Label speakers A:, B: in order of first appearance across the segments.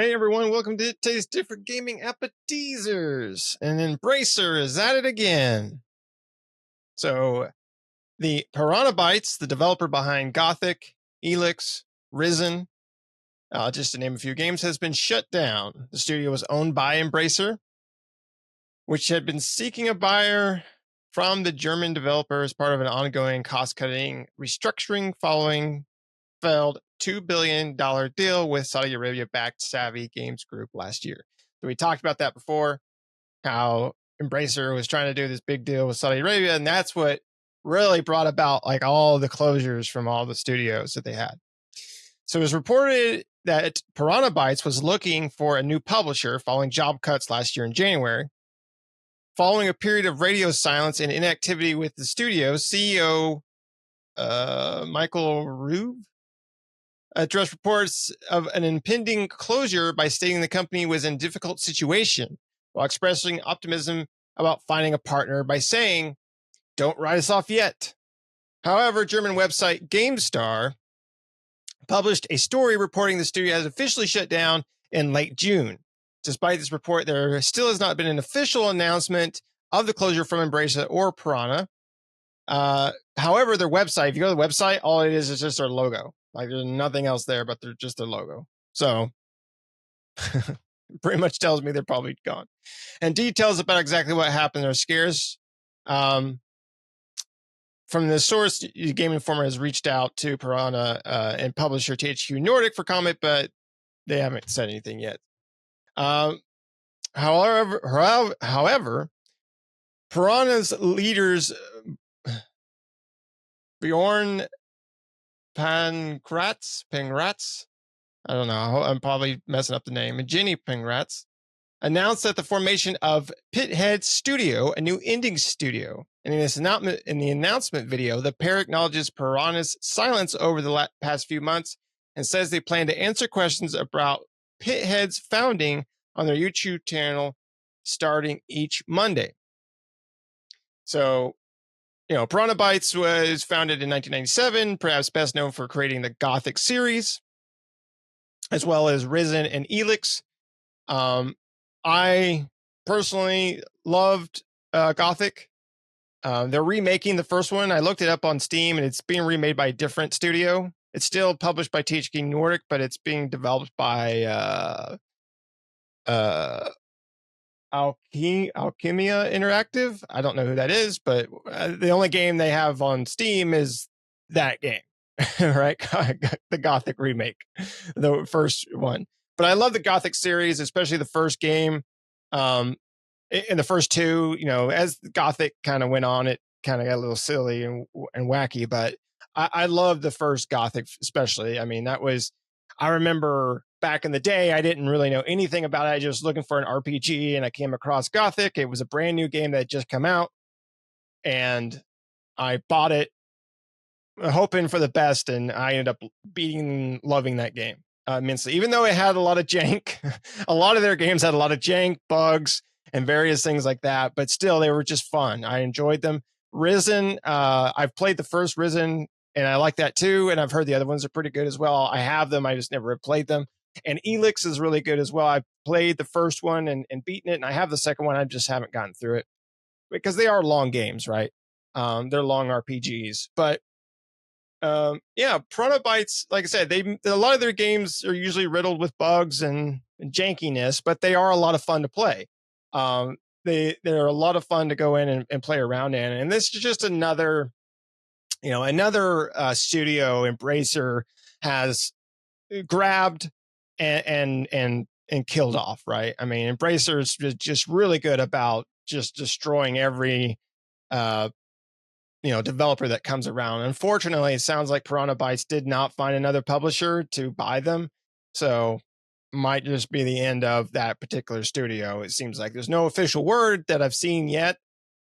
A: Hey everyone, welcome to Taste Different Gaming Appetizers. And Embracer is at it again. So the Piranha Bytes, the developer behind Gothic, Elex, Risen, just to name a few games, has been shut down. The studio was owned by Embracer, which had been seeking a buyer from the German developer as part of an ongoing cost-cutting restructuring following failed $2 billion deal with Saudi Arabia-backed Savvy Games Group last year. So we talked about that before, how Embracer was trying to do this big deal with Saudi Arabia, and that's what really brought about like all the closures from all the studios that they had. So it was reported that Piranha Bytes was looking for a new publisher following job cuts last year in January. Following a period of radio silence and inactivity with the studio, CEO Michael Rube addressed reports of an impending closure by stating the company was in a difficult situation, while expressing optimism about finding a partner by saying, "Don't write us off yet." However, German website GameStar published a story reporting the studio has officially shut down in late June. Despite this report, there still has not been an official announcement of the closure from Embracer or Piranha. However, their website, if you go to the website, all it is just their logo. Like there's nothing else there, but they're just their logo. So pretty much tells me they're probably gone. And details about exactly what happened are scarce. From the source, Game Informer has reached out to Piranha and publisher THQ Nordic for comment, but they haven't said anything yet. However, Piranha's leaders Bjorn Pangratz, I don't know, I'm probably messing up the name, and Jenny Pangratz, announced that the formation of Pithead Studio, a new indie studio. And in the announcement video, the pair acknowledges Piranha's silence over the past few months and says they plan to answer questions about Pithead's founding on their YouTube channel starting each Monday. So, Piranha Bytes was founded in 1997, perhaps best known for creating the Gothic series, as well as Risen and Elex. I personally loved Gothic. They're remaking the first one. I looked it up on Steam, and it's being remade by a different studio. It's still published by THQ Nordic, but it's being developed by Alchemia Interactive. I don't know who that is, but the only game they have on Steam is that game, right? The Gothic remake, the first one. But I love the Gothic series, especially the first game. In the first two, as Gothic kind of went on, it kind of got a little silly and wacky, but I love the first Gothic, especially. I mean, I remember back in the day, I didn't really know anything about it. I was just looking for an RPG, and I came across Gothic. It was a brand new game that had just come out, and I bought it hoping for the best, and I ended up loving that game immensely. Even though it had a lot of jank, a lot of their games had a lot of jank, bugs, and various things like that, but still, they were just fun. I enjoyed them. Risen, I've played the first Risen, and I like that too, and I've heard the other ones are pretty good as well. I have them, I just never have played them. And Elex is really good as well. I played the first one and beaten it, and I have the second one. I just haven't gotten through it because they are long games, right? They're long RPGs. But Piranha Bytes, like I said, a lot of their games are usually riddled with bugs and jankiness, but they are a lot of fun to play. They're a lot of fun to go in and play around in. And this is just another studio Embracer has grabbed and killed off, right? I mean, Embracer is just really good about just destroying every developer that comes around. Unfortunately, it sounds like Piranha Bytes did not find another publisher to buy them, so might just be the end of that particular studio. It seems like there's no official word that I've seen yet,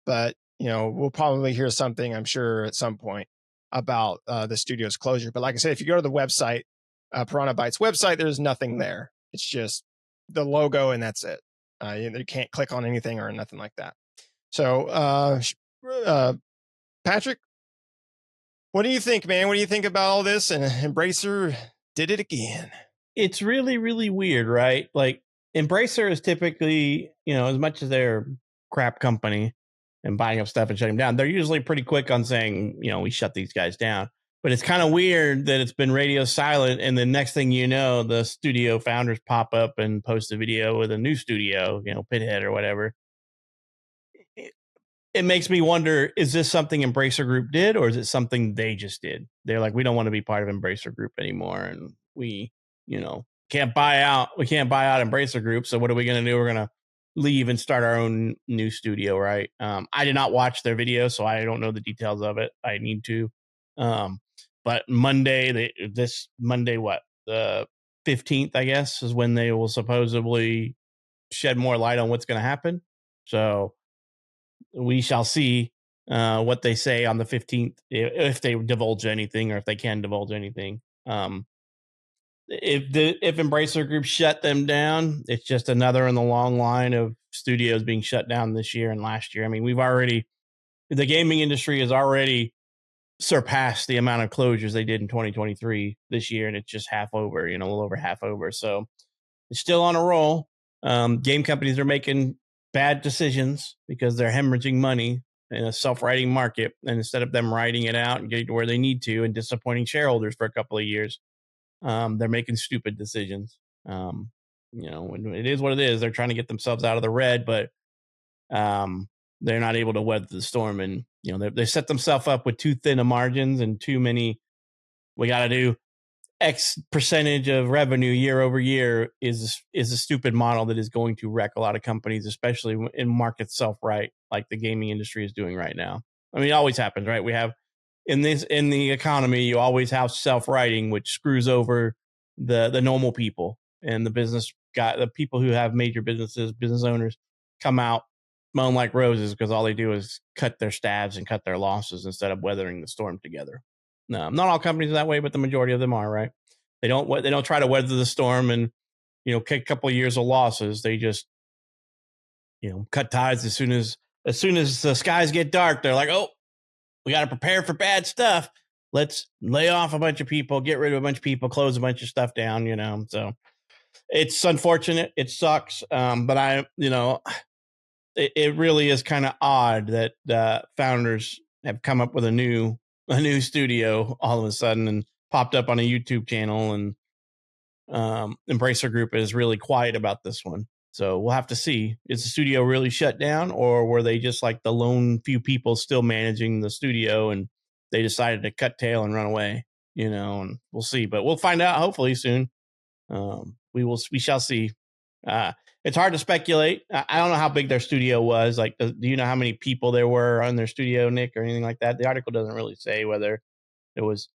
A: but we'll probably hear something, I'm sure, at some point about the studio's closure. But like I said, if you go to the website, Piranha Bytes website, there's nothing there. It's just the logo, and that's it. You can't click on anything or nothing like that. So, Patrick, what do you think, man? What do you think about all this? And Embracer did it again.
B: it's really, really weird, right? Like Embracer is typically, as much as they're a crap company and buying up stuff and shutting them down, they're usually pretty quick on saying, we shut these guys down. But it's kind of weird that it's been radio silent, and the next thing you know, the studio founders pop up and post a video with a new studio, Pithead or whatever. It makes me wonder, is this something Embracer Group did, or is it something they just did? They're like, we don't want to be part of Embracer Group anymore, and we, can't buy out Embracer Group. So what are we going to do? We're going to leave and start our own new studio, right? I did not watch their video, so I don't know the details of it. I need to. But this Monday, what, the 15th, I guess, is when they will supposedly shed more light on what's going to happen. So we shall see what they say on the 15th, if they divulge anything or if they can divulge anything. If Embracer Group shut them down, it's just another in the long line of studios being shut down this year and last year. I mean, the gaming industry has already surpassed the amount of closures they did in 2023 this year, and it's just half over, a little over half over. So it's still on a roll. Game companies are making bad decisions because they're hemorrhaging money in a self-writing market, and instead of them writing it out and getting to where they need to and disappointing shareholders for a couple of years, they're making stupid decisions. It is what it is. They're trying to get themselves out of the red, but they're not able to weather the storm, and they set themselves up with too thin of margins and too many. We got to do X percentage of revenue year over year is a stupid model that is going to wreck a lot of companies, especially in markets self-right like the gaming industry is doing right now. I mean, it always happens, right? We have in the economy, you always have self-writing, which screws over the normal people, and the people who have major businesses, business owners, come out smelling like roses because all they do is cut their stabs and cut their losses instead of weathering the storm together. No, not all companies are that way, but the majority of them are, right? They don't try to weather the storm and take a couple of years of losses. They just cut ties as soon as the skies get dark. They're like, oh, we got to prepare for bad stuff. Let's lay off a bunch of people, get rid of a bunch of people, close a bunch of stuff down. So it's unfortunate. It sucks, but it really is kind of odd that founders have come up with a new studio all of a sudden and popped up on a YouTube channel, and Embracer Group is really quiet about this one. So we'll have to see. Is the studio really shut down, or were they just like the lone few people still managing the studio and they decided to cut tail and run away? And we'll see, but we'll find out hopefully soon. We shall see. It's hard to speculate. I don't know how big their studio was. Like, do you know how many people there were on their studio, Nick, or anything like that? The article doesn't really say whether it was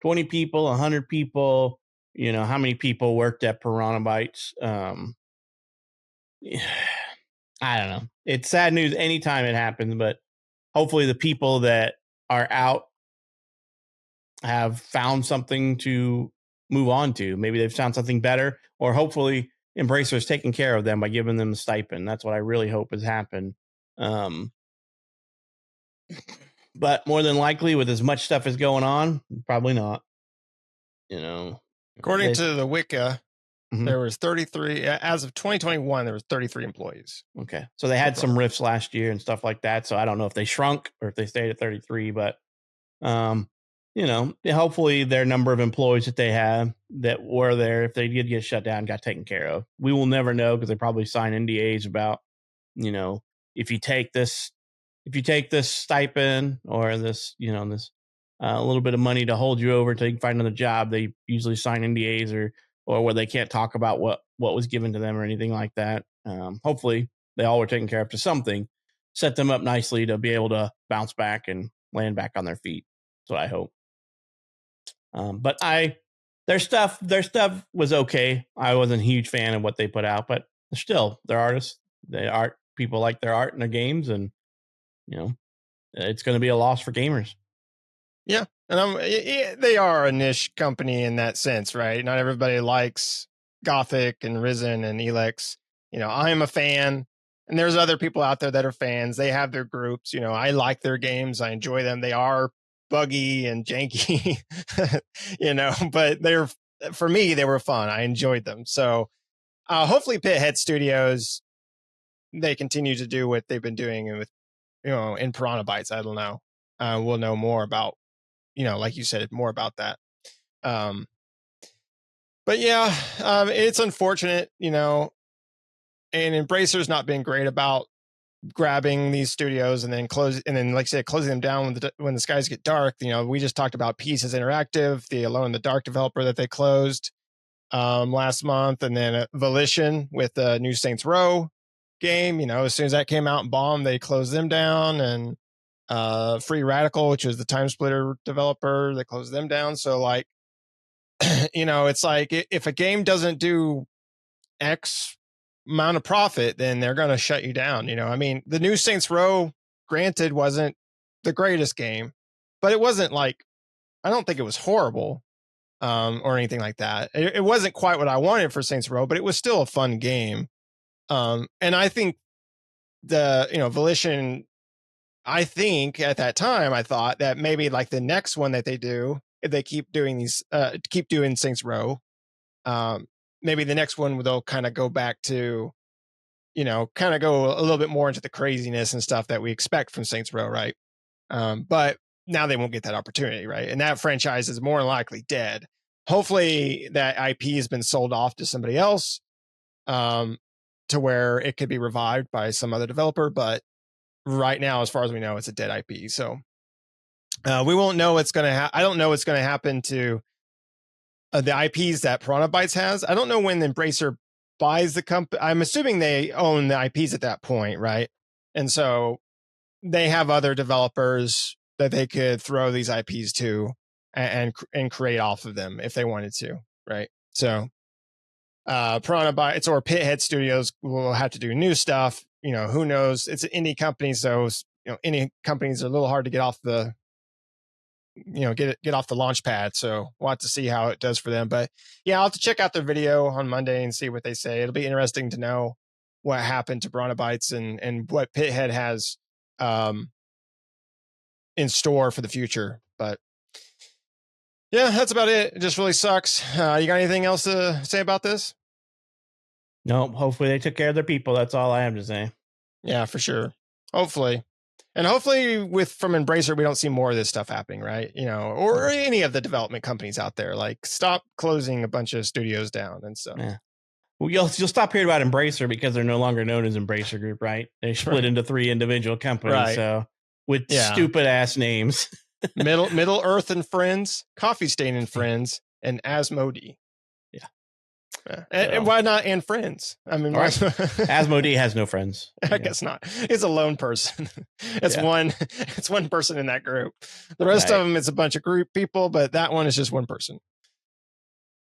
B: 20 people, 100 people, how many people worked at Piranha Bytes. I don't know. It's sad news anytime it happens, but hopefully the people that are out have found something to move on to. Maybe they've found something better, or hopefully Embracer is taking care of them by giving them a stipend. That's what I really hope has happened. But more than likely, with as much stuff as going on, probably not.
A: According to the Wicca, there was 33 as of 2021. There was 33 employees.
B: Okay, so they had some rifts last year and stuff like that. So I don't know if they shrunk or if they stayed at 33, but hopefully their number of employees that they have that were there, if they did get shut down, got taken care of. We will never know because they probably sign NDAs about, if you take this stipend or this, this a little bit of money to hold you over until you can find another job, they usually sign NDAs or where they can't talk about what was given to them or anything like that. Hopefully they all were taken care of to something, set them up nicely to be able to bounce back and land back on their feet. That's what I hope. But their stuff was okay. I wasn't a huge fan of what they put out, but still, they're artists. People like their art and their games, and it's going to be a loss for gamers.
A: Yeah, and they are a niche company in that sense, right? Not everybody likes Gothic and Risen and Elex. I am a fan, and there's other people out there that are fans. They have their groups. I like their games. I enjoy them. They are buggy and janky, but they're for me, they were fun. I enjoyed them. So hopefully Pithead Studios, they continue to do what they've been doing with, in Piranha Bytes. I don't know. We'll know more about, like you said, more about that. But yeah, it's unfortunate, and Embracer's not been great about grabbing these studios and then like I said, closing them down when the skies get dark. We just talked about Pieces Interactive, the Alone in the Dark developer that they closed last month, and then Volition with the new Saints Row game. As soon as that came out and bombed, they closed them down. And Free Radical, which is the Time Splitter developer, they closed them down. So like, it's like if a game doesn't do X amount of profit, then they're going to shut you down. I mean, the new Saints Row, granted, wasn't the greatest game, but it wasn't like, I don't think it was horrible or anything like that. It wasn't quite what I wanted for Saints Row, but it was still a fun game. And I think Volition, I think at that time, I thought that maybe like the next one that they do, if they keep doing keep doing Saints Row, maybe the next one they'll kind of go back to, kind of go a little bit more into the craziness and stuff that we expect from Saints Row, right? But now they won't get that opportunity, right? And that franchise is more than likely dead. Hopefully that IP has been sold off to somebody else, to where it could be revived by some other developer. But right now, as far as we know, it's a dead IP. So we won't know what's going to happen. I don't know what's going to happen to the IPs that Piranha Bytes has. I don't know when Embracer buys the company. I'm assuming they own the IPs at that point, right? And so they have other developers that they could throw these IPs to and create off of them if they wanted to, right? So Piranha Bytes or Pithead Studios will have to do new stuff. Who knows? It's an indie company, so indie companies are a little hard to get off the get off the launch pad. So we'll have to see how it does for them. But yeah, I'll have to check out their video on Monday and see what they say. It'll be interesting to know what happened to Piranha Bytes and what Pithead has in store for the future. But yeah, that's about it. It just really sucks. You got anything else to say about this?
B: No, hopefully they took care of their people. That's all I have to say.
A: Yeah, for sure. Hopefully. And hopefully from Embracer, we don't see more of this stuff happening, right? Or any of the development companies out there, like stop closing a bunch of studios down and stuff.
B: Yeah. Well, you'll stop hearing about Embracer because they're no longer known as Embracer Group, right? They split into 3 individual companies, right. So with stupid ass names.
A: Middle Earth and Friends, Coffee Stain and Friends, and Asmodee. And why not and friends? I mean,
B: right. Asmodee has no friends.
A: I guess not. It's a lone person. It's one person in that group. The rest of them, it's a bunch of group people, but that one is just one person.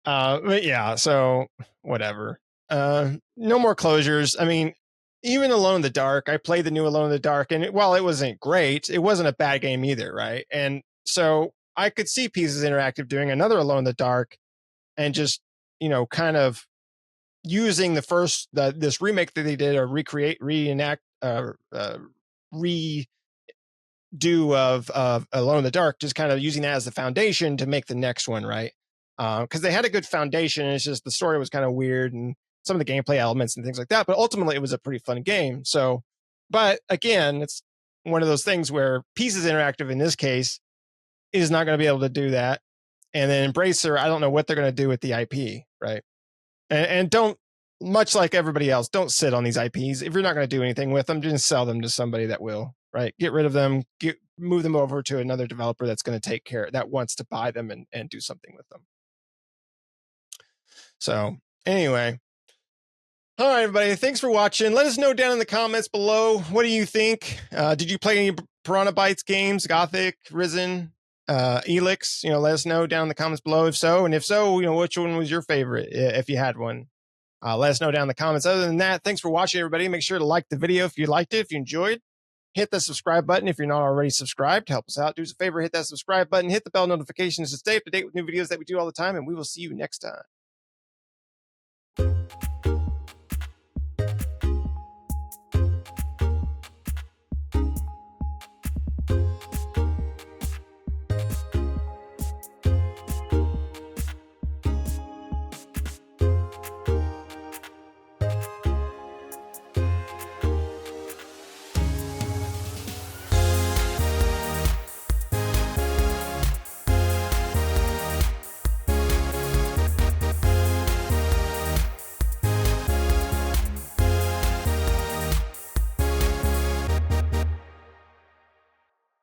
A: But yeah, so whatever. No more closures. I mean, even Alone in the Dark, I played the new Alone in the Dark, and while it wasn't great, it wasn't a bad game either, right? And so I could see Pieces Interactive doing another Alone in the Dark and just kind of using this remake that they did, or redo of Alone in the Dark, just kind of using that as the foundation to make the next one, right? Because they had a good foundation. It's just the story was kind of weird and some of the gameplay elements and things like that. But ultimately, it was a pretty fun game. So, but again, it's one of those things where Pieces Interactive in this case is not going to be able to do that. And then Embracer, I don't know what they're going to do with the IP, right? And don't, much like everybody else, don't sit on these IPs. If you're not going to do anything with them, just sell them to somebody that will, right? Get rid of them, move them over to another developer that's going to take care, that wants to buy them and do something with them. So anyway, all right, everybody, thanks for watching. Let us know down in the comments below. What do you think? Did you play any Piranha Bytes games, Gothic, Risen, Elex? Let us know down in the comments below if so. And if so, which one was your favorite, if you had one? Let us know down in the comments. Other than that, thanks for watching, everybody. Make sure to like the video if you liked it, if you enjoyed. Hit the subscribe button if you're not already subscribed. Help us out. Do us a favor, hit that subscribe button. Hit the bell notifications to stay up to date with new videos that we do all the time. And we will see you next time.